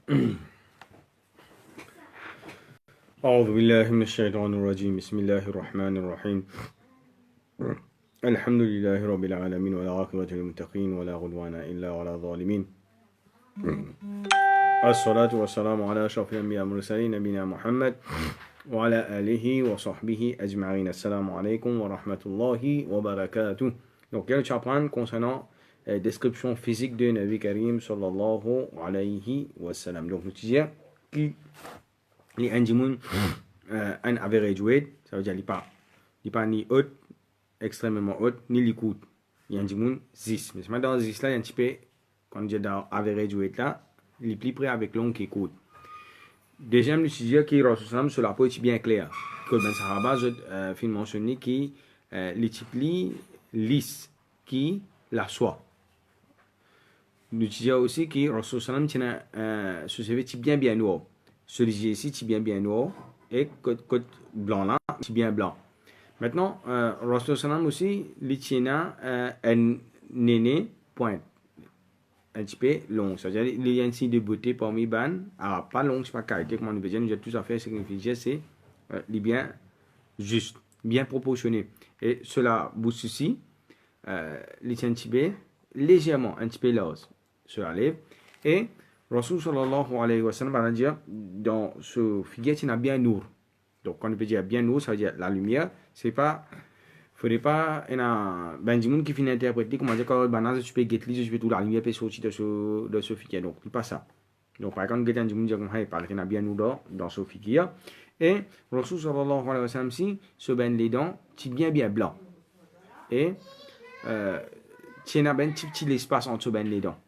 أعوذ بالله من الشيطان الرجيم بسم الله الرحمن الرحيم الحمد لله رب العالمين والعاقبة للمتقين ولا عدوان إلا على الظالمين الصلاة والسلام على أشرف الأنبياء والمرسلين نبينا محمد وعلى آله وصحبه أجمعين. Assalamu alaikum wa rahmatullahi wa barakatuh. Donc, il y a le chapitre concernant description physique de Nabi Karim sallallahu alayhi wa sallam. Donc, nous disons que les Anjimoun un average weight, ça veut dire qu'il n'est pas ni haute, extrêmement haute, ni liquide. Les Anjimoun 10. Mais maintenant, dans 10 là, il y a un petit peu, quand on dit dans average weight là, il est plus près avec long qui coûte. Deuxième, nous disons que Rasul sur la peau est bien clair. Que Ben Sahaba, je fin mentionné que les types lisse qui la soie. Nous disons aussi que Rasul tient ce CV bien noir. Celui-ci ici, c'est bien noir. Et côte blanc là, c'est bien blanc. Maintenant, Rasul aussi, il tient un néné pointe. Un petit peu long. C'est-à-dire, il y a un signe de beauté parmi ban. Alors, pas long, c'est pas qualité, comme on veut dire. Nous avons tout à fait signifié, c'est bien juste, bien proportionné. Et cela booste ici, il y a un petit peu légèrement, un petit peu large sur la lèvre. Et Rasul sallallahu alayhi wa sallam va dire, dans ce figure, il y a bien nour. Donc, quand on veut dire bien nour, ça veut dire la lumière, c'est pas. Il ne faudrait pas Benjamin qui finit interpréter comment dire que banane je peux guetter je peux tout la lumière peut sortir de ce figure. Donc c'est pas ça. Donc par exemple Benjamin dit comme hey par exemple bien nous dans ce figure et Rasul sallallahu alayhi wa sallam si se ben les dents c'est bien blanc et tiens ben petit l'espace entre ben les dents.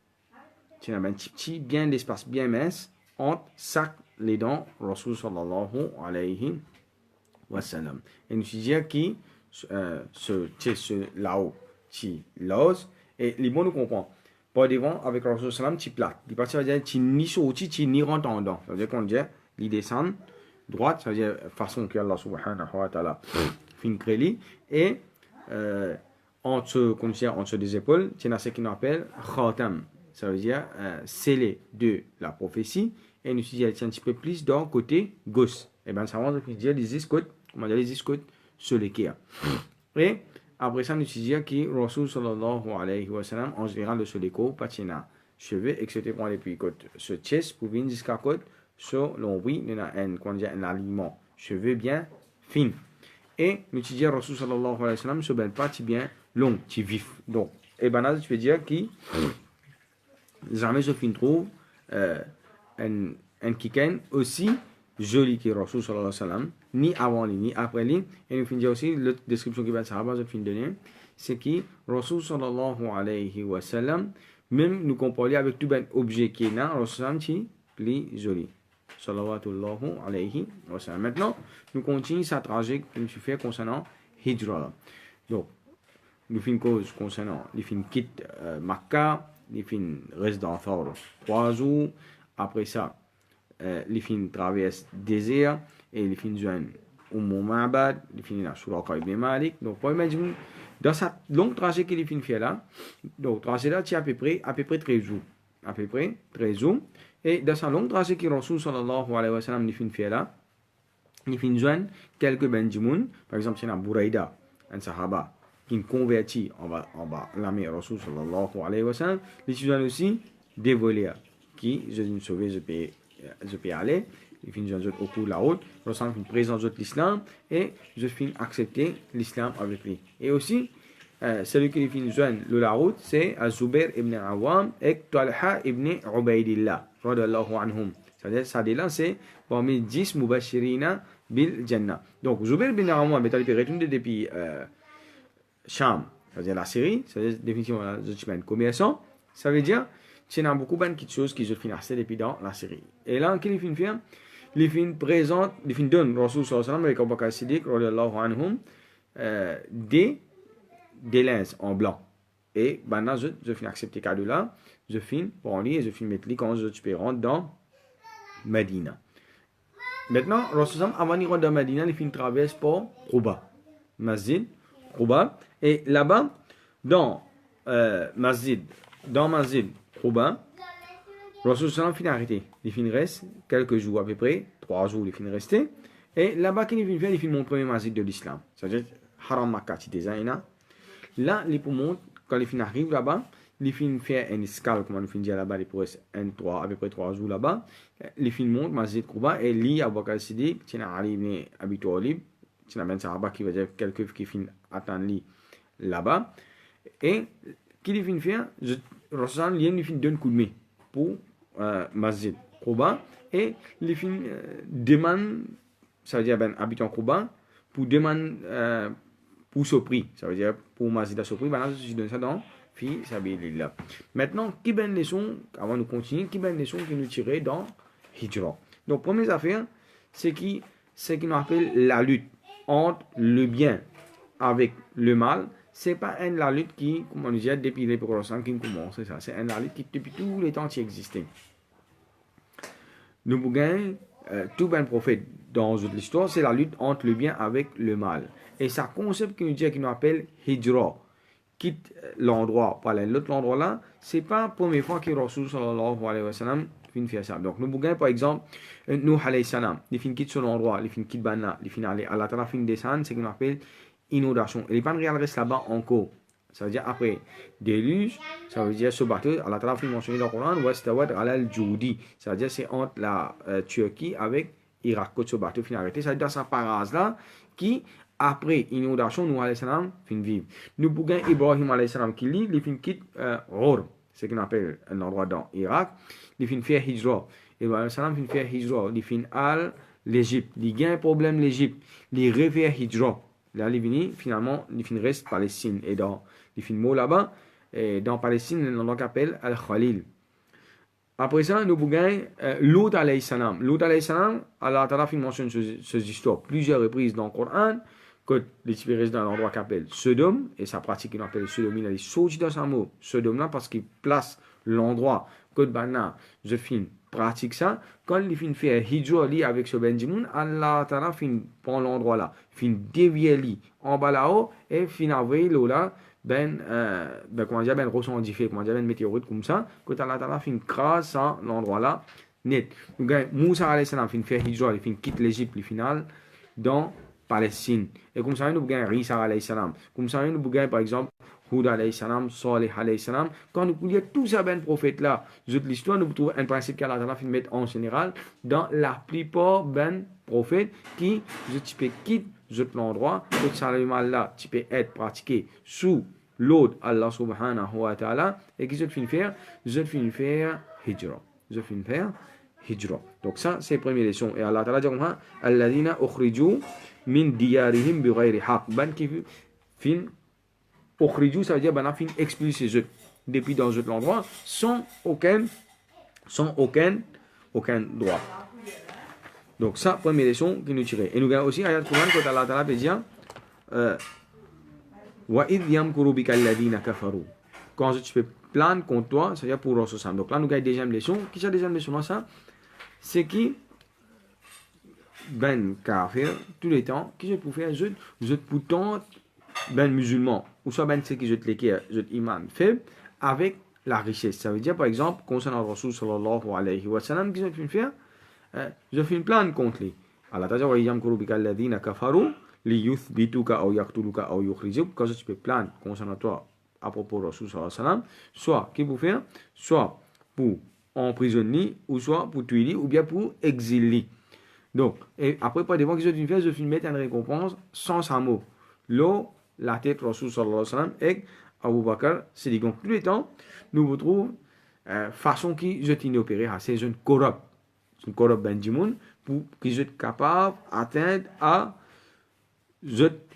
Tiens ben petit bien l'espace bien mince entre chaque les dents Rasul sallallahu alayhi wa sallam. Et nous disons qui ce là-haut, qui l'ose, et les bons nous comprennent. Par devant, avec le Rasul Salam, qui plat. Il partit, ça veut dire, qui ni sorti, qui ni rentre en dedans. Ça veut dire qu'on dit, il descend droite, ça veut dire, façon que Allah subhanahu wa ta'ala fin créé, et entre des épaules, il y a ce qu'on appelle khatam. Ça veut dire, scellé de la prophétie, et nous disons, il y a un petit peu plus dans le côté gauche. Et bien, ça veut dire, les iscotes, on va dire les iscotes, sur les kia. Et après ça, nous disons que Rasul sallallahu alayhi wa sallam, en général, sur les côtes, patina, cheveux, etc. Et puis, ce chest, pour venir jusqu'à côte, sur l'ombril, il y a un aliment, cheveux bien fin. Et nous disons Rasul sallallahu alayhi wa sallam, ce bel parti bien long, qui vif. Donc, et ben là, tu veux dire que jamais je fin trouve un kiken aussi joli que Rasul sallallahu alayhi wa sallam, ni avant lui, ni après lui. Et nous finissons aussi, la description qui va être sahaba, je finis de donner, c'est que Rasul sallallahu alayhi wa sallam, même nous comparer avec tout un objet qui est là, Rasul sallam, c'est plus joli. Sallallahu alayhi wa sallam. Maintenant, nous continuons sa trajet que nous fait concernant Hijra. Donc, nous finissons cause concernant, nous finissons quitte Makkah, nous finissons reste dans 3 jours. Après ça, les filles traversent désert et les filles joignent Ma'bad, les filles là sur Suraka ibn Malik. Donc pour imaginer dans cette longue trajet que les filles fait là, donc trajet là c'est à peu près 13 jours, à peu près 13 jours. Et dans cette longue trajet que Rasul sallallahu alayhi wa sallam les filles fait là, les filles joignent quelques benjimoun, par exemple c'est un Buraïda, un Sahaba qui convertit en bas l'armée Rasul sallallahu alayhi wa sallam, les filles joignent aussi des voleurs qui je dis sauver je peux aller, je finis au cours de la route, je sens une présence de l'islam et je finis accepter l'islam avec lui. Et aussi, celui qui finit joindre la route, c'est Az-Zubair ibn Awam et Talha ibn Ubaidillah, radallahu anhum. C'est-à-dire, ça là, c'est parmi 10 mubashirina bil Jannah. Donc, Zubair ibn Awam est allé retourner depuis Sham, c'est-à-dire la Syrie, c'est-à-dire définitivement un commerçant, ça veut dire il y a beaucoup de choses qui se financent depuis dans la série. Et là, qu'est-ce qu'ils font? Les films présentent, les films donnent Rasul sallallahu alayhi wa sallam avec Abu Bakr Siddiq radiyallahu anhum des lenses en blanc. Et maintenant, je finis accepter cadeau là, je finis pour lui et je finis mettre lui quand je peux rentrer dans Medina. Maintenant, Rasul sallallahu avant de rentrer dans Medina, les films traversent par Quba, Masjid, Quba. Et là-bas, dans Masjid, Quba, Rasul sallam fin arrêté. Il fin reste quelques jours à peu près, 3 jours il fin resté. Et là-bas, qu'il fin faire, il fin mon premier masjid de l'islam. C'est-à-dire, Haram Makkah, tu design. Là, il pour monter, quand il fin arrive là-bas, il fin faire une escale, comme on fin dire là-bas, il pour rester à peu près 3 jours là-bas. Il fin monte, masjid Quba, et lui, Abu Bakr Siddiq, tu n'as Ali ibn Abi Talib, tu n'as ben Sahaba qui va dire quelqu'un qui fin attendre lui là-bas. Et, qu'il fin faire, Rasul il fin donne coup de main pour masjid Quba, et il fin demande, ça veut dire ben habitant Quba, pour demander pour ce prix, ça veut dire pour masjid à ce prix, ben je donne ça dans fi sabilillah. Maintenant, qui ben leçon, avant de continuer, qui ben leçon qui nous tirer dans Hijra. Donc première affaire, c'est qu'on appelle la lutte entre le bien avec le mal. C'est pas la lutte qui, comme on disait, depuis les progressants qui commence, c'est ça. C'est la lutte qui depuis tous les temps qui existait. Nous pouvons tout ben prophète dans l'histoire, c'est la lutte entre le bien avec le mal. Et ça concept qui nous dit, qui nous appelle Hijra, quitte l'endroit par l'autre endroit là, c'est pas la première fois que Rasul sallallahu alayhi wa sallam fait ça. Donc nous pouvons par exemple Nuh alayhi salam, il fin quitte son endroit, il fin quitte Banna, il fin aller à la Ta'ala fin descendre, c'est qu'on appelle inondation. Et les pannes restent là-bas encore. Ça veut dire après déluge, ça veut dire ce bateau, Allah Ta'ala mentionné dans le Coran, Wastawad al Joudi. Ça veut dire c'est entre la Turquie avec Irak que ce bateau finit arrêté. Ça veut dire ça parase là qui après inondation nous alayhi salam fin vivre. Nous pouvons Ibrahim alayhi salam qui lit, il fin quitte Ghor, c'est qu'on appelle un endroit dans Irak, il fin faire Hijra. Ibrahim alayhi salam fin faire Hijra, il fin al l'Égypte, il gagne un problème l'Égypte, il refait Hijra. Là, il vient finalement, il fin reste Palestine et dans il fin mot là-bas et dans Palestine, l'endroit qu'on appelle Al-Khalil. Après ça, nous pouvons Lut alayhi salam. Lut alayhi salam, Allah Ta'ala mentionne ces histoires plusieurs reprises dans le Coran, que les types restent dans l'endroit qu'on appelle Sodome, et sa pratique qu'on appelle Sodome, il a sorti dans sa mot Sodome là parce qu'il place l'endroit que Bana, je fin pratique ça. Quand il fin fait Hijra li avec ce Benjamin, Allah Ta'ala fin prend l'endroit là, fin dévier li en bas là-haut, et fin envoyer l'eau là, comment dire, ressent différent, comment dire, météorite comme ça, que Allah Ta'ala fin crase ça l'endroit là, net. Donc, Moussa alayhi salam fin fait Hijra, il fin quitte l'Égypte, le final, dans Palestine. Et comme ça, nous avons Isa alayhi salam. Comme ça, nous avons par exemple Hud alayhi salam, Salih alayhi salam. Quand nous voulons tous ces ben prophètes là, de l'histoire, nous trouvons un principe qu'Allah Ta'ala fait mettre en général dans la plupart ben prophètes qui, je peux quitter l'endroit, que ça le mal là, tu peux être pratiqué sous l'autre Allah subhanahu wa ta'ala, et qui je finis faire hijra. Je finis faire hijra. Donc ça, c'est la première leçon. Et Allah Ta'ala dit comme ça, alladhina ukhriju min diyarihim bighayri haqq. Ben qui fin ukhriju, ça veut dire ben fin expulsé depuis dans un endroit sans aucun droit. Donc ça, première leçon qui nous tire. Et nous avons aussi ayat Quran quand Allah Ta'ala peut dire wa idh yamkuru bika alladhina kafaru. Quand tu fais plan contre toi, c'est-à-dire pour Rasul. Donc là, nous avons deuxième leçon. Qui est la deuxième leçon ça? C'est qui ben kafir tous les temps qui je peux faire je pourtant ben musulman ou soit ben c'est qui je te l'équerre je imam faible avec la richesse. Ça veut dire par exemple concernant Rasul sallallahu alayhi wa sallam qui je peux faire je fais une plan contre lui. Allah ta'ala wa yamkuru bika alladhina kafaru li yuthbituka aw yaqtuluka aw yukhrijuk. Quand je peux plan concernant toi à propos de Rasul sallallahu alayhi wa sallam, soit qui pour faire soit pour emprisonner ou soit pour tuer ou bien pour exiler. Donc, et après, pas devant que je fais, je finis mettre une récompense sans sa mot. L'eau, la tête, Rasul sallallahu alayhi wa sallam, et Abu Bakr, c'est dit. Donc, tous les temps, nous retrouvons façon qui je t'ai opéré, c'est une corrupte Benjamin, pour que je sois capable d'atteindre à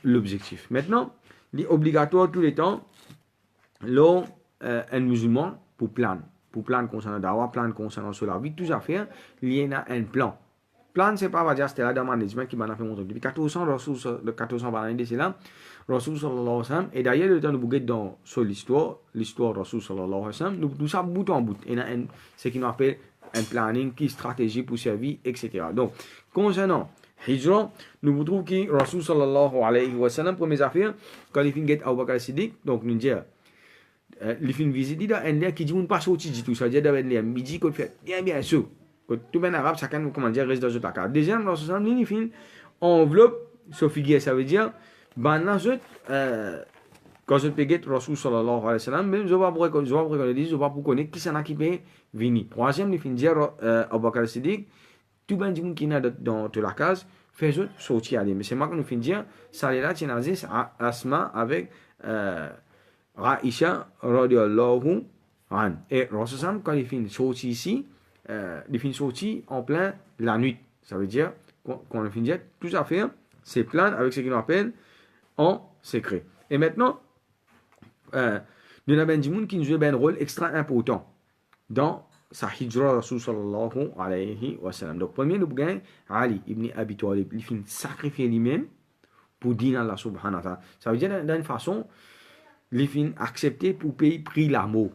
l'objectif. Maintenant, il est obligatoire tous les temps, l'eau, un musulman, pour plan concernant Dawa, plan concernant sur la vie, tout à fait, il y a un plan. Plan, c'est pas, dire, c'était là dans le management qui m'a fait mon truc. Depuis 1400, le 1400 par l'année, c'est là, Rasul sallallahu alayhi wa sallam, et d'ailleurs, le temps de bouger dans sur l'histoire de Rasul sallallahu alayhi wa sallam, nous tout ça bout en bout. Et c'est ce qu'on appelle un planning, qui stratégie pour servir, etc. Donc, concernant Hijra, nous trouvons que Rasul sallallahu alayhi wa sallam, première affaire, quand il finit Abu Bakr Siddiq, donc nous disons, les films visités dans un lieu qui dit on pas sorti du tout, ça veut dire dans un lieu midi qu'on fait bien sûr. Tout ben arabe, chacun comment dire reste dans une place. Deuxième, dans ce sens, les films enveloppe, so figure, ça veut dire, ben là, quand je peux get Rasul sallallahu alayhi wa sallam, même je vais pour connaître qui s'en a qui peut venir. Troisième, les films dire Abu Bakr Siddiq, tout ben du monde qui est dans la case, fait sortir aller. Mais c'est moi qui nous fin dire, ça là, tu as Asma avec Aisha radiallahu anha. Et Rasul quand il finit sorti ici, il finit sorti en plein la nuit. Ça veut dire, quand on finit dire, tout à fait, c'est plein avec ce qu'on appelle en secret. Et maintenant, nous avons des gens qui jouent un rôle extra important dans sa hijra Rasul sallallahu alayhi wa sallam. Donc, premier, nous avons Ali ibn Abi Talib, il finit sacrifier lui-même pour dire Allah subhanahu wa ta'ala. Ça veut dire, d'une façon, il finit accepter pour payer prix l'amour,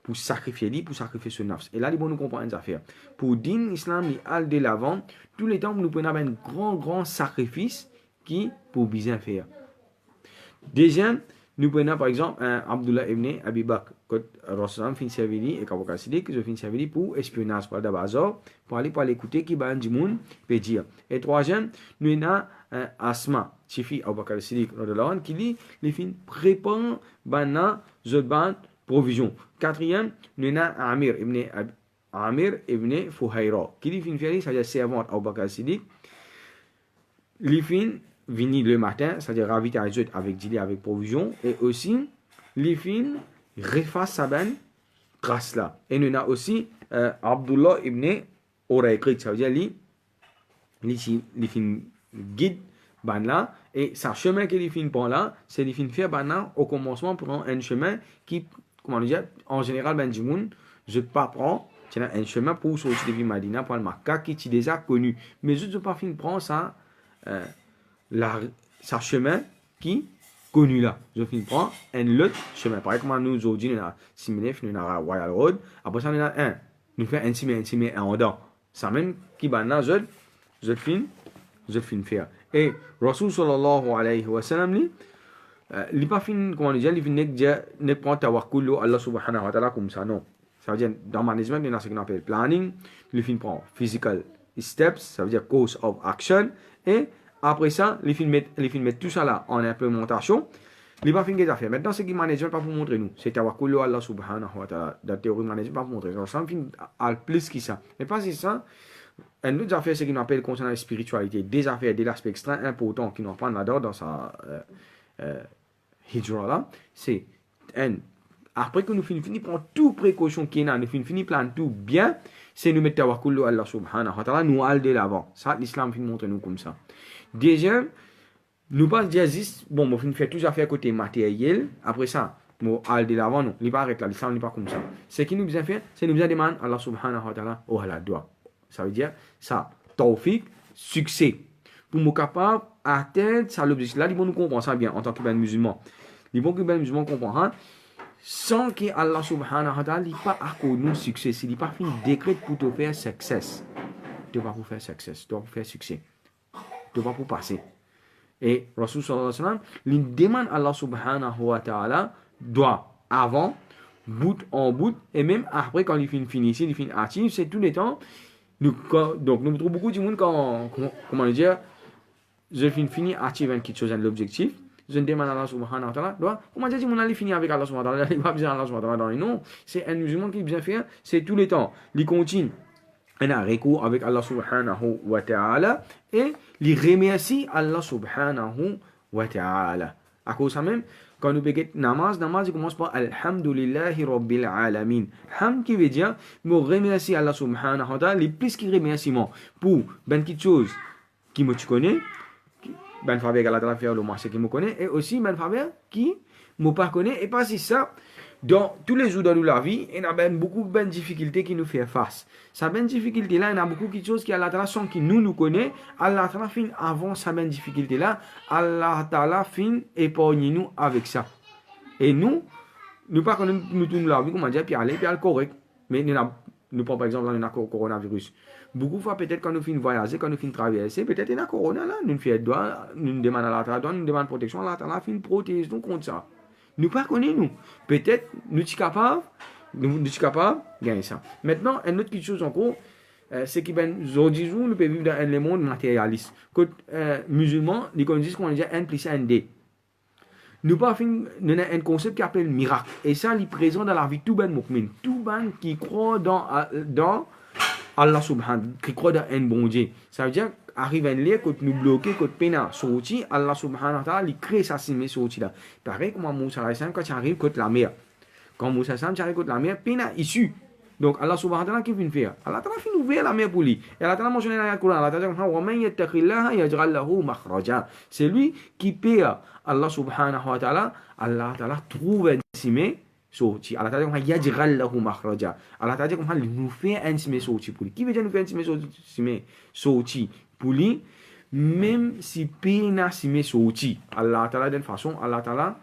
pour sacrifier lui, pour sacrifier son nafs. Et là, il faut nous comprendre une affaire. Pour dire l'islam, il a de l'avant, tous les temps, nous prenons un grand sacrifice qui pour bien faire. Deuxième, nous prenons par exemple un Abdullah ibn Abi Bakr, que Rasulullah fin servi et qu'Abu Bakr Siddiq, que fin servi pour espionnage, pour d'abord, pour aller écouter qui va du monde peut dire. Et troisième, nous avons un Asma, Chifi Abu Bakr Siddiq, qui dit, les fins préparent bana zodban provision. Quatrième, nous avons Amir ibn Fuhayra, qui dit fin ferry, c'est-à-dire servante Abu Bakr Siddiq, les fins venir le matin, c'est-à-dire ravitailler avec dîner, avec provision, et aussi, les filles refassent sa bonne grâce là. Et nous avons aussi Abdullah ibn Urayqit, ça veut dire les filles guident ban là, et sa chemin que les filles prennent là, c'est les filles faire ban là, au commencement, prend un chemin qui, comment dire, en général, ben du monde, je ne pas prendre un chemin pour sortir de Madina, pour le Makkah, qui est déjà connu. Mais je ne pas fin prendre ça, sa chemin qui connu là. Je finis prendre un autre chemin. Par exemple, nous aujourd'hui, nous avons 6 minutes, nous avons Royal Road. Après ça, nous avons un. Nous faisons un 6 minutes, un en dedans. Ça même qui va là, je finis faire. Et Rasul sallallahu alayhi wa sallam, il pas fin, comment dire, il ne prend tawakkul Allah subhanahu wa ta'ala comme ça, non. Ça veut dire, dans le management, il y a ce qu'on appelle planning. Il fin prend physical steps, ça veut dire course of action. Et après ça, les films mettent tout ça là en implémentation. Les pas fini à faire. Maintenant, ce qui management pas pour montrer nous, c'est tawakkul Allah subhanahu wa ta'ala. Dans la théorie management pas pour montrer. Donc, ça me film à plus que ça. Mais pas c'est ça. Une autre affaire, c'est qu'on appelle concernant la spiritualité. Des affaires, des aspects extra importants qui nous apprennent là-dedans dans sa hijra là. C'est après que nous finissons prendre toute précaution qui est là, nous finissons plan tout bien, c'est nous mettre tawakkul Allah subhanahu wa ta'ala, nous aller de l'avant. Ça, l'islam finit montrer nous comme ça. Deuxième, nous pas dire juste, bon, moi, je fais tout à fait côté matériel. Après ça, moi, aller de l'avant, non. Il pas arrêter là, l'islam n'est pas comme ça. Ce qui nous besoin faire, c'est nous besoin demander Allah subhanahu wa ta'ala, oh, la doigt. Ça veut dire, ça, tawfiq, succès. Pour nous capable d'atteindre ça l'objectif. Là, ils vont nous comprendre ça bien en tant que ben musulman. Les bons musulmans comprennent, sans que Allah subhanahu wa ta'ala n'ait pas accordé nous succès. Il n'est pas fait décret pour te faire succès. Tu ne vas pas pour faire succès, tu vas pour faire succès. Tu vas pour passer. Et Rasul sallallahu alayhi wa sallam, il demande à Allah subhanahu wa ta'ala, doit avant, bout en bout, et même après, quand il finit ici, il finit actif, c'est tous les temps. Donc, nous trouvons beaucoup de monde quand, comment le dire, je finis actif avec quelque chose, l'objectif. Je demande à Allah subhanahu wa ta'ala, comment dire, on allait finir avec Allah subhanahu wa ta'ala, il va besoin d'Allah subhanahu wa ta'ala. Non, c'est un musulman qui bien fait, c'est tous les temps. Il continue. On a recours avec Allah subhanahu wa ta'ala et il remercie Allah subhanahu wa ta'ala. À cause de ça même, quand nous payons namaz, il commence par Alhamdulillahi Rabbil Alamin. Ham qui veut dire, me remercie Allah subhanahu wa ta'ala, les plus qui remerciements pour ben quelque chose qui me connaît, ben faveur Allah ta'ala faire le marché qui me connaît, et aussi ben faveur qui me pas connaît, et pas si ça. Dans tous les jours de la vie, il y a beaucoup de difficultés qui nous font face. Sa bonne difficulté là, il y a beaucoup de choses qui Allah Ta'ala sont qui nous connaît. Allah Ta'ala fin avant sa bonne difficulté là, Allah Ta'ala fin épargne nous avec ça. Et nous pas connaître nous tourner la vie, comment dire, puis aller correct. Mais nous prenons par exemple là, le coronavirus. Beaucoup de fois peut-être quand nous fin voyager, quand nous fin traverser, peut-être il y a corona là, nous fait doigt, nous demandons à Allah Ta'ala, nous demandons protection, Allah Ta'ala fin protège nous contre ça. Nous pas connaître nous. Peut-être nous sommes capables, nous sommes capables de gagner ça. Maintenant, une autre chose encore, c'est que aujourd'hui, nous pouvons vivre dans un monde matérialiste. Quand musulmans, ils disent qu'on a 1 plus 1 D. Nous pas nous avons un concept qui s'appelle miracle. Et ça, il est présent dans la vie de tout le monde. Tout le monde qui croit dans Allah subhanahu, qui croit dans un bon Dieu. Ça veut dire, arrive un lieu, quand nous bloquons, quand nous avons sorti, Allah subhanahu wa ta'ala, il crée ça, c'est sorti là. Pareil comme Moussa alayhi salam, quand tu arrives contre la mer. Quand Moussa alayhi salam, tu arrives contre la mer, pena issue. Donc Allah subhanahu wa ta'ala, qui vient faire? Allah ta'ala fait ouvrir la mer pour lui. Et Allah ta'ala mentionné dans le Coran, Allah ta'ala dit, wa man yattaqillaha yaj'al lahu makhraja. C'est lui qui paie Allah subhanahu wa ta'ala, Allah ta'ala trouve un chemin sorti. Allah ta'ala dit, yaj'al lahu makhraja. Allah ta'ala dit, il nous fait un chemin sorti pour lui. Qui veut dire nous faire un chemin sorti pour lui? Même si pena chemin sorti. Allah ta'ala d'une façon, Allah ta'ala,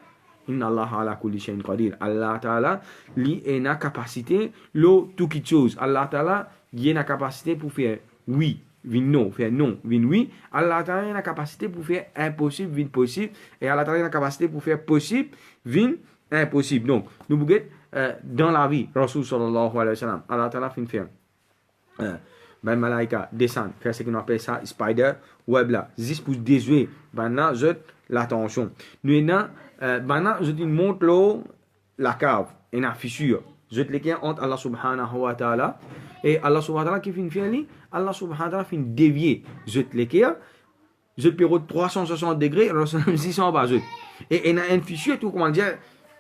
Inna Allah ala kulli shay'in qadir. Allah Ta'ala, lui, a une capacité, tout quelque chose. Allah Ta'ala, il a une capacité pour faire oui, vin non, faire non, vin oui. Allah Ta'ala, a une capacité pour faire impossible, vin possible. Et Allah Ta'ala, a une capacité pour faire possible, vin impossible. Donc, nous pouvons dans la vie, Rasul sallallahu alayhi wa sallam, Allah Ta'ala fait faire. Ben malaika descend, faire ce qu'on appelle ça, spider web là, juste pour déjouer, ben là, l'attention. Nous, maintenant, je te montre la cave, une fissure. Je te l'écris entre Allah subhanahu wa ta'ala et Allah subhanahu wa ta'ala qui fait une Allah subhanahu wa ta'ala fait dévier. Je te l'écris, je te période 360 degrés, 600 en bas. Et il y a une fissure, tout comment dire,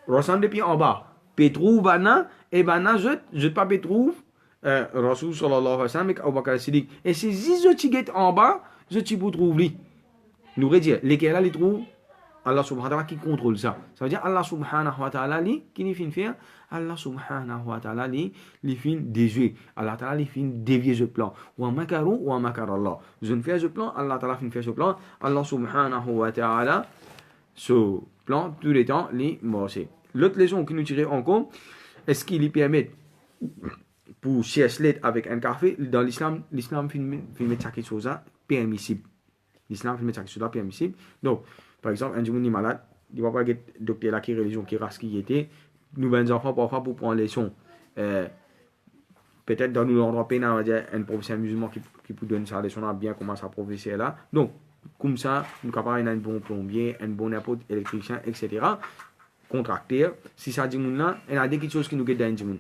ressemble depuis en bas. Pétrou, bana, et bana, je pas pétrou, Rasul sallallahu alayhi wa sallam, et Abu Bakr Siddiq. Et c'est si je te en bas, je te peux trouver. Nous redire, lesquels là, les trouvent. Allah subhanahu wa ta'ala qui contrôle ça. Ça veut dire Allah subhanahu wa ta'ala qui ne fait faire. Allah subhanahu wa ta'ala li fait déjouer. Allah ta'ala li fait dévier ce plan. Wa makaru wa makar Allah. Je ne fais ce plan, Allah ta'ala fait ce plan. Allah subhanahu wa ta'ala ce plan tous les temps li morcer. L'autre leçon qui nous tire encore, est-ce qu'il lui permet pour chercher avec un café dans l'islam fait mettre quelque chose permissible. L'islam fait mettre quelque chose permissible. Donc par exemple, un jour, est malade, il ne va pas être docteur là qui religion, qui race qui était. Nous, ben, enfants, parfois, pour prendre les sons. Peut-être dans nos endroits pénal, on va dire, un professeur musulman qui peut donner ça, les sons, bien commencer à professer là. Donc, comme ça, nous sommes capables d'un bon plombier, un bon n'importe électricien, etc. Contracteur. Si ça dit, là, il y a des choses qui nous guident dans un jour.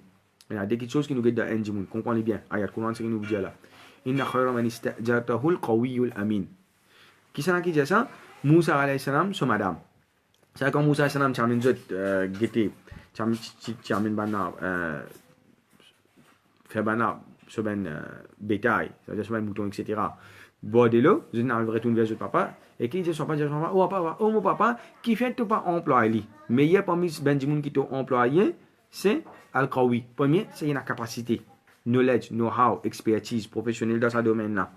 Il y a des choses qui nous guident dans un jour. Comprenez bien. Ayat Quran, c'est ce que nous dit là. Inna khayra man istajartahu al-qawiyyul amin. Qui c'est qui dit ça? Moussa alayhi salam, son madame. C'est quand Moussa alayhi salam, tu as mis guetté, tu as mis bana, fait bana, sur ben bétail, c'est-à-dire sur ben mouton, etc. Boire de l'eau, je n'arriverai tout vers le papa, et qui dit son papa, oh mon papa, qui fait tout pas employé. Mais il y a parmi Benjamin qui t'a employé, c'est Al-Qawi. Premier, c'est une capacité, knowledge, know-how, expertise professionnelle dans ce domaine-là.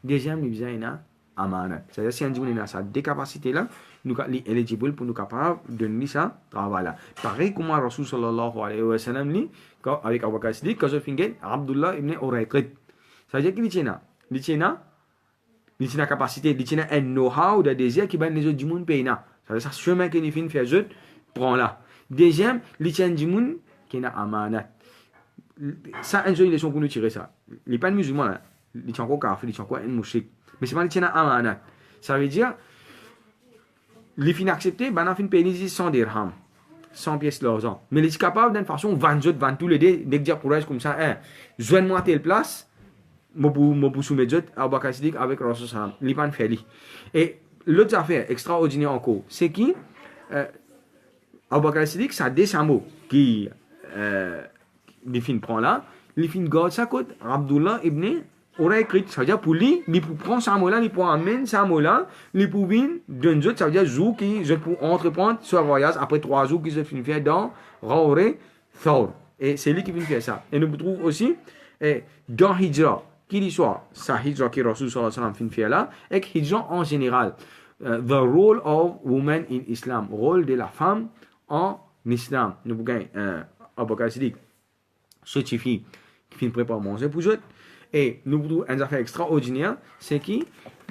Deuxième, il y a amanat. C'est-à-dire, si un jour on a cette capacité-là, nous sommes éligibles pour nous capables de donner ça travail-là. Pareil comme Rasul sallallahu alayhi wa sallam, avec Abu Bakr Siddiq, quand je finis, Abdullah ibn Urayqid. C'est-à-dire qu'il y a une capacité, il y a un know-how de désir qui va les autres du monde payer. C'est-à-dire, ce chemin qu'il fait faire autres, prend là. Deuxième, il y a du monde qui a amanat. Ça, un jour, il est son pour nous tirer ça. Il n'est pas musulman là. Il est encore kafir, il est encore un mouchik. Mais c'est pas le amanat. Ça veut dire, les fins acceptés, ben on fin payer 100 dirhams, 100 pièces d'argent. Mais les capables d'une façon, 20 tous les deux, dès que dire courage comme ça, joigne-moi telle place, moi pour soumettre Abu Bakr Siddiq avec Rasul sallam. Les pas fait. Et l'autre affaire extraordinaire encore, c'est qui Abu Bakr Siddiq, ça descend qui les fins prend là, les fins garde ça côté Abdullah ibn Urayqid, ça veut dire pour lui, il peut prendre ça là, il peut amener ça là, il peut venir d'un jour, ça veut dire jour qui je peux entreprendre ce voyage après 3 jours qui se finit faire dans Rawre Thawr. Et c'est lui qui vient faire ça. Et nous trouvons aussi dans Hijra, qui dit soit sa Hijra qui Rasul sallallahu alayhi wa sallam fait là, et Hijra en général. The role of woman in Islam, rôle de la femme en Islam. Nous avons Abu Bakr Siddiq, certifié, qui finit préparer manger pour eux. Et nous avons une affaire extraordinaire, c'est que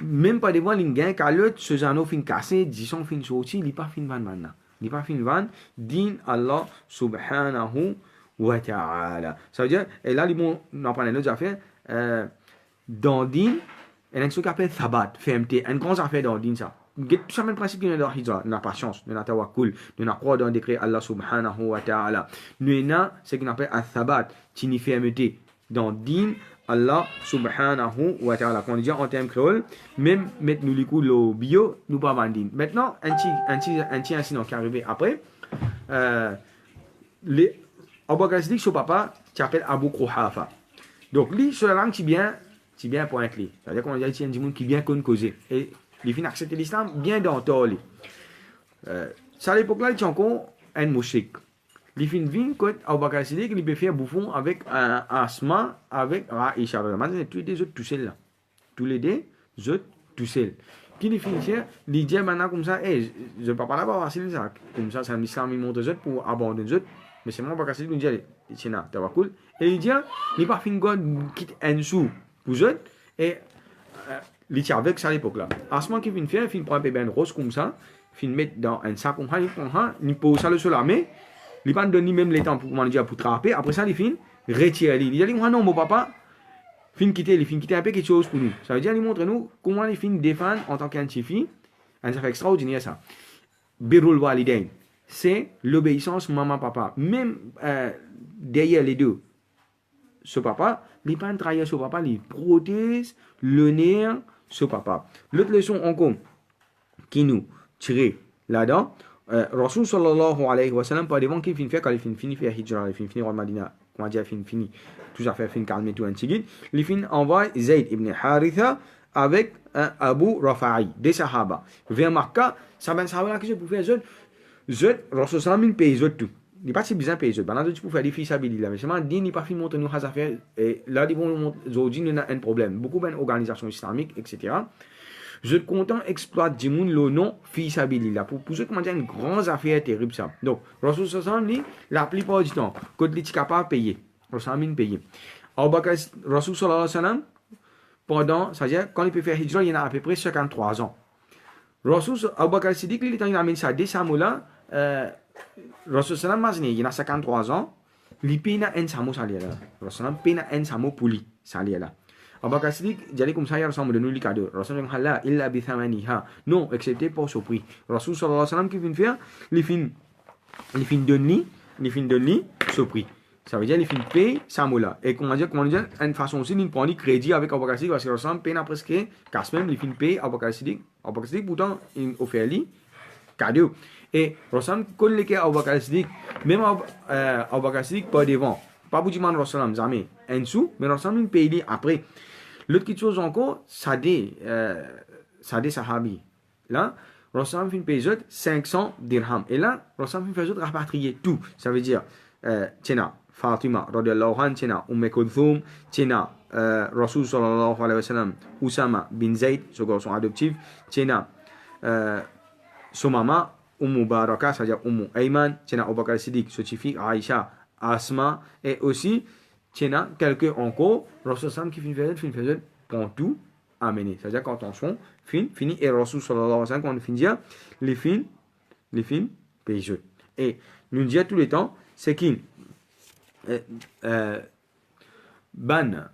même pas des fois, les gens qui ont ce genre fin cassé, disons fin sorti, ils pas fin van maintenant. Ni pas fin van din Allah subhanahu wa ta'ala. Ça veut dire, et là, on apprend une autre affaire, dans din, il y a une chose qu'on appelle thabat, fermeté, une grande affaire dans din ça. Tout ça, même principe qui est dans la hijra, dans la patience, dans la tawakkul, dans la croix dans le décret Allah subhanahu wa ta'ala. Nous, il y a ce qu'on appelle un thabat, qui est fermeté dans din, Allah subhanahu wa ta'ala. Quand on dit en termes créoles, même mettre nous les coups le bio, nous pas bandine. Maintenant, un petit incident qui est arrivé après, les Abu Bakr Siddiq, son papa, qui s'appelle Abu Quhafa. Donc, lui, sur la langue, qui bien pointe lui. C'est-à-dire qu'on dit qu'il y a des gens qui bien causer. Et il finit accepter l'islam bien dans le ça à l'époque là, il y a encore un mouchik. Il finit vin quand Abu Bakr Siddiq, il peut faire bouffon avec Asma, avec Aisha. Maintenant, tous les deux autres tout seuls là. Tous les deux autres tout seuls. Qui il finit faire, il dit maintenant comme ça, je ne peux pas là-bas facile ça. Comme ça, c'est un islam, il montre les autres pour abandonner les autres. Mais c'est moi, Abu Bakr Siddiq, il dit, c'est là, tawakkul. Et il dit, il pas fin God quitte un sou pour les autres. Et il tient avec ça à l'époque là. Asma qui vient faire, il prend un bébé rose comme ça, il met dans un sac comme ça, il pose ça le sol mais il ne donne même le temps pour manger pour trapper. Après ça, il finit retirer. Il dit, non, mon papa, il quitter un peu quelque chose pour nous. Ça veut dire, il montre nous comment il finit défendre en tant qu'un chifi. Ça fait extraordinaire ça. Birrul walidain, c'est l'obéissance maman-papa. Même derrière les deux, ce papa, il ne pas trahir ce papa, il protège l'honneur ce papa. L'autre leçon encore qui nous tire là-dedans, Rasul sallallahu alayhi wa sallam, par devant qu'il finit faire, quand il finit faire hijra, il finit au Madina, comment dire, il finit tout ça fait, il calme tout un petit il finit envoie Zayd ibn Haritha avec Abu Rafa'i, des sahaba, vers Makkah, ça ben sahaba qui se pour faire Rasul sallam, il paye tout. Il n'est pas si bizarre payer ça. Pendant que tu peux faire des fils habilités, mais seulement il n'est pas fait montrer nous à faire. Et là, aujourd'hui, il y a un problème. Beaucoup d'organisations islamiques, etc. Je suis content exploite du monde le nom fils habilité. Pour poser comment dire une grande affaire terrible ça. Donc, Rasul sallam dit, la plupart du temps, quand il est capable de payer, Rasul payer. Rasul sallam, pendant, c'est-à-dire, quand il peut faire hijra, il y en a à peu près 53 ans. Rasul Abu Bakr Siddiq, il amène ça dès Samoula, Rasul sallam mazni, il a 53 ans, il paye un samo salia là. Rasul sallam paye un samo puli salia là. Abu Bakr Siddiq, jadi comme ça, il ressemble de nous les cadeaux. Rasul sallam hala illa bi thamaniha. Non, excepté pour ce prix. Rasul sallam qui vient faire, il fin donner ce prix. Ça veut dire qu'il fin paye samo là. Et comment dire, une façon aussi, il prend du crédit avec Abu Bakr Siddiq parce que Rasul sallam paye presque casse même, il fin paye Abu Bakr Siddiq. Abu Bakr Siddiq pourtant il offert lui cadeau. Et Rasul quand les cas Abu Bakr Siddiq, même Abu Bakr Siddiq pas devant, pas pour dire Rasul jamais un sou, mais Rasul paye lui après. L'autre chose encore, ça des sahabi. Là, Rasul fin paye 500 dirhams. Et là, Rasul fin fait rapatrier tout. Ça veut dire tiens Fatima radhiyallahu anha, tiens Kulthum, tiens Rasul sallallahu alayhi wa sallam, Usama bin Zayd, son adoptif, tiens son maman Baraka, c'est-à-dire Ayman, tiens Abu Bakr Siddiq, Sotifi, Aisha, Asma, et aussi, tiens quelqu'un encore, Rasul sallam qui finit prend tout, amener. C'est-à-dire quand on son, fini, et Rasul sallallahu alayhi wa sallam, quand on finit, les fins, paye. Et nous disons tout le temps, c'est qui Ben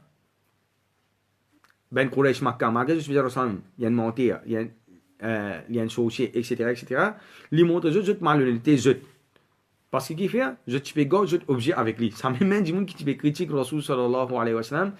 Quraysh Makkah, malgré je suis dire Rasul, il y a une montée, il y a un associé, etc. Les montres, je malhonnêteté, parce qu'il fait, je fais gauche, je objet avec lui. Ça même du monde qui te critique Rasul sallallahu alayhi wa sallam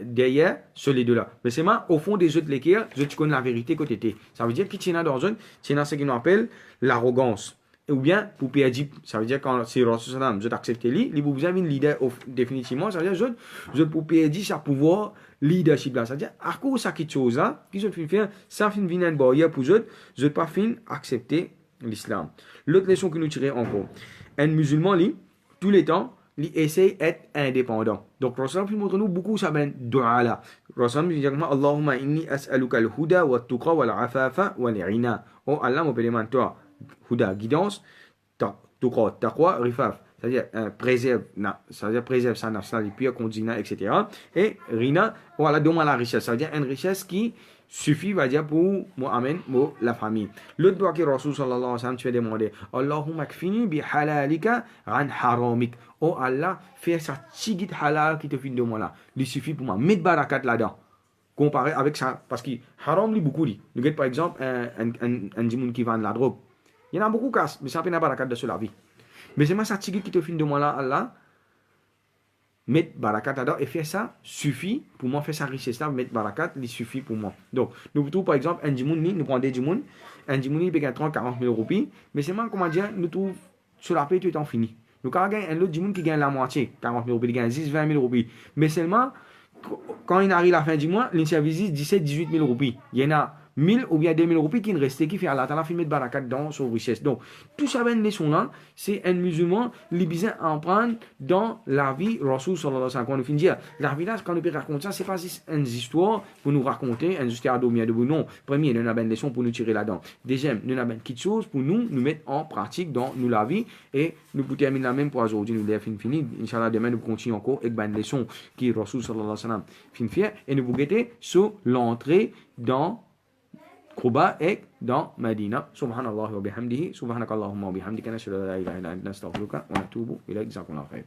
derrière sur les deux là. Mais c'est moi, au fond des autres lesquels, je connais la vérité côté T. Ça veut dire qu'il tient dans une, tient ce qu'on appelle l'arrogance. Ou bien, pour perdre, ça veut dire quand c'est Rasul sallam, je t'accepte lui, il vous avez une leader définitivement, ça veut dire je pour perdre ça pouvoir leadership là, c'est-à-dire à cause de cette chose là, qui je fin faire, ça fin venir une barrière pour je pas fin accepter l'islam. L'autre leçon que nous tirons encore, un musulman lui, tous les temps, il essaie d'être indépendant. Donc Rasul sallam montre nous beaucoup ça ben dua là. Rasul sallam dit Allahumma inni as'aluka al-huda wa at-tuqa wa al-afafa wa al-ghina. Oh Allah me demande toi huda guidance, tuqa taqwa rifaf c'est-à-dire préserve sa nafs, les pires conditions, etc. Et rina, voilà, donne-moi la richesse, c'est-à-dire une richesse qui suffit, va dire, pour Mohamed, pour la famille. L'autre doigt que Rasul sallallahu alayhi wa sallam, tu as demandé, Allahumma kfini bi halalika an haramik. Oh Allah, fais ça tigit halal qui te finit de moi là. Il suffit pour moi. Mets barakat là-dedans. Comparé avec ça, parce que haram, il beaucoup dit. Nous par exemple, un djimoun qui vend la drogue. Il y en a beaucoup casse, mais ça fait une barakat de la vie. Mais c'est moi ça tigit qui te finit de moi là, Allah. Mettre barakat là-dedans et faire ça suffit pour moi, faire sa richesse là, mettre barakat, il suffit pour moi. Donc, nous trouvons par exemple un djimoun, nous prenons des djimoun, un djimoun il paye 30, 40 000 roupies, mais c'est moi, comment dire, nous trouvons sur la paix, tout est en fini. Nous, quand on gagne un autre djimoun qui gagne la moitié, 40 000 roupies, il gagne 10, 20 000 roupies, mais seulement, quand il arrive à la fin du mois, il service 17, 18 000 roupies. Il y en a 1000 ou bien 2000 roupies qui ne restent, qui fait Allah Ta'ala filmer de barakat dans son richesse. Donc, tout ça, ben, leçon là, c'est un musulman, il besoin en prendre dans la vie, Rasul sallallahu alayhi wa sallam. Quand on finit dire, la vie là, quand on peut raconter ça, c'est pas une histoire pour nous raconter, une histoire de vous. Non. Premier, nous avons une leçon pour nous tirer là-dedans. Deuxième, nous avons quelque chose pour nous mettre en pratique dans nous la vie. Et nous pour terminer la même pour aujourd'hui, nous l'avons fini. Inch'Allah, demain, nous continuons encore avec une leçon qui est Rasul sallallahu alayhi wa sallam fin faire. Et nous vous guetter sur l'entrée dans Quba et dans Medina. Subhanallah wa bihamdihi. Subhanakallahumma wa bihamdika. Nashhadu an la ilaha illa anta nastaghfiruka wa natubu ilayk. Jazakumullahu khayr.